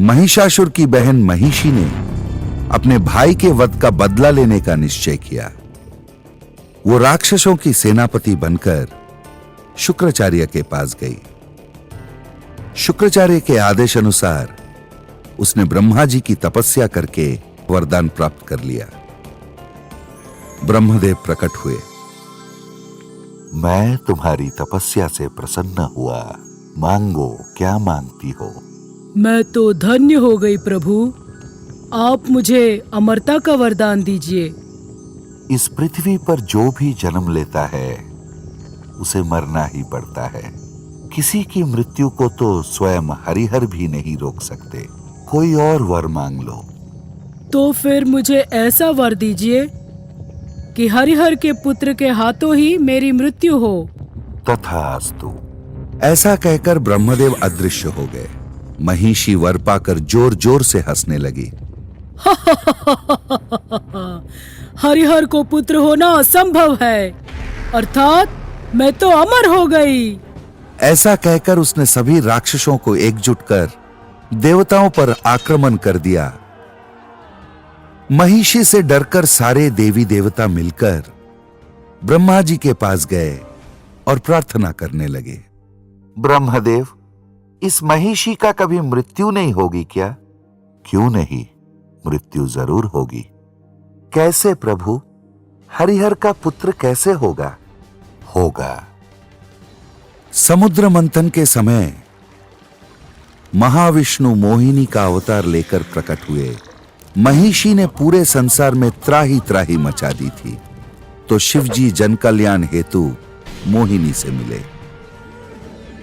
महिषासुर की बहन महिषी ने अपने भाई के वध का बदला लेने का निश्चय किया। वो राक्षसों की सेनापति बनकर शुक्राचार्य के पास गई। शुक्राचार्य के आदेश अनुसार उसने ब्रह्मा जी की तपस्या करके वरदान प्राप्त कर लिया। ब्रह्मदेव प्रकट हुए। मैं तुम्हारी तपस्या से प्रसन्न हुआ, मांगो क्या मांगती हो। मैं तो धन्य हो गई प्रभु, आप मुझे अमरता का वरदान दीजिए। इस पृथ्वी पर जो भी जन्म लेता है उसे मरना ही पड़ता है। किसी की मृत्यु को तो स्वयं हरिहर भी नहीं रोक सकते। कोई और वर मांग लो। तो फिर मुझे ऐसा वर दीजिए कि हरिहर के पुत्र के हाथों ही मेरी मृत्यु हो। तथास्तु। ऐसा कहकर ब्रह्मदेव अदृश्य हो गए। महिषी वर पाकर जोर जोर से हंसने लगी। हरिहर को पुत्र होना असंभव है, अर्थात मैं तो अमर हो गई। ऐसा कहकर उसने सभी राक्षसों को एकजुट कर देवताओं पर आक्रमण कर दिया। महिषी से डरकर सारे देवी देवता मिलकर ब्रह्मा जी के पास गए और प्रार्थना करने लगे। ब्रह्मदेव, इस महिषी का कभी मृत्यु नहीं होगी क्या? क्यों नहीं, मृत्यु जरूर होगी। कैसे प्रभु? हरिहर का पुत्र कैसे होगा? होगा। समुद्र मंथन के समय महाविष्णु मोहिनी का अवतार लेकर प्रकट हुए। महिषी ने पूरे संसार में त्राही त्राही मचा दी थी, तो शिवजी जन कल्याण हेतु मोहिनी से मिले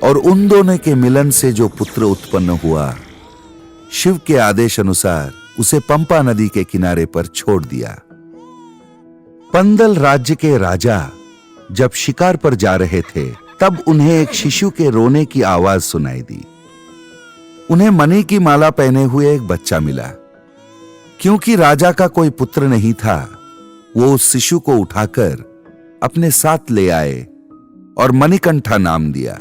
और उन दोनों के मिलन से जो पुत्र उत्पन्न हुआ, शिव के आदेश अनुसार उसे पंपा नदी के किनारे पर छोड़ दिया। पंदल राज्य के राजा जब शिकार पर जा रहे थे, तब उन्हें एक शिशु के रोने की आवाज सुनाई दी। उन्हें मणि की माला पहने हुए एक बच्चा मिला। क्योंकि राजा का कोई पुत्र नहीं था, वो उस शिशु को उठाकर अपने साथ ले आए और मणिकंठा नाम दिया।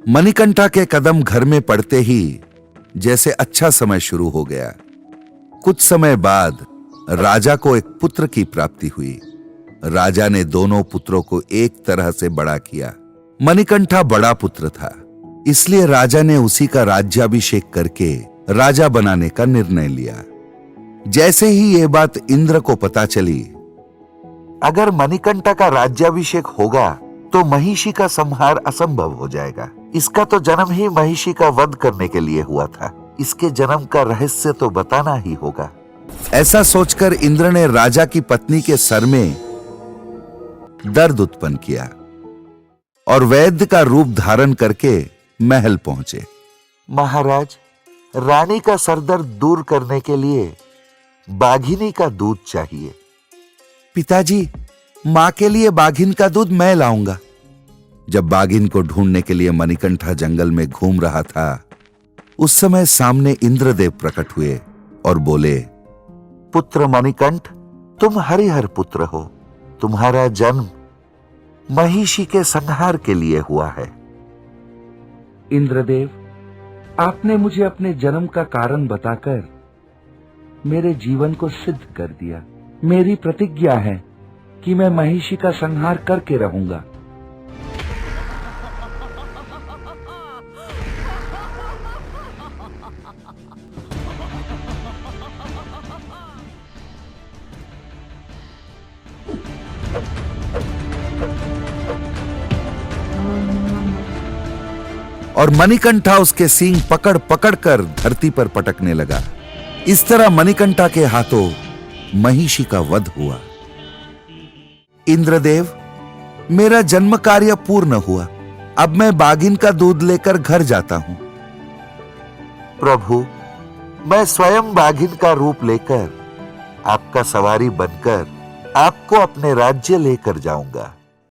मणिकंठा के कदम घर में पड़ते ही जैसे अच्छा समय शुरू हो गया। कुछ समय बाद राजा को एक पुत्र की प्राप्ति हुई। राजा ने दोनों पुत्रों को एक तरह से बड़ा किया। मणिकंठा बड़ा पुत्र था, इसलिए राजा ने उसी का राज्याभिषेक करके राजा बनाने का निर्णय लिया। जैसे ही ये बात इंद्र को पता चली, अगर मणिकंठा का राज्याभिषेक होगा तो महिषी का संहार असंभव हो जाएगा। इसका तो जन्म ही महिषी का वध करने के लिए हुआ था। इसके जन्म का रहस्य तो बताना ही होगा। ऐसा सोचकर इंद्र ने राजा की पत्नी के सर में दर्द उत्पन्न किया और वैद्य का रूप धारण करके महल पहुंचे। महाराज, रानी का सरदर्द दूर करने के लिए बाघिनी का दूध चाहिए। पिताजी, मां के लिए बाघिन का दूध मैं लाऊंगा। जब बाघिन को ढूंढने के लिए मणिकंठा जंगल में घूम रहा था, उस समय सामने इंद्रदेव प्रकट हुए और बोले, पुत्र मणिकंठ, तुम हरिहर पुत्र हो। तुम्हारा जन्म महिषी के संहार के लिए हुआ है। इंद्रदेव, आपने मुझे अपने जन्म का कारण बताकर मेरे जीवन को सिद्ध कर दिया। मेरी प्रतिज्ञा है कि मैं महिषी का संहार करके रहूंगा। और मणिकंठा उसके सींग पकड़ पकड़ कर धरती पर पटकने लगा। इस तरह मणिकंठा के हाथों महिषी का वध हुआ। इंद्रदेव, मेरा जन्म कार्य पूर्ण हुआ। अब मैं बाघिन का दूध लेकर घर जाता हूं। प्रभु, मैं स्वयं बाघिन का रूप लेकर आपका सवारी बनकर आपको अपने राज्य लेकर जाऊंगा।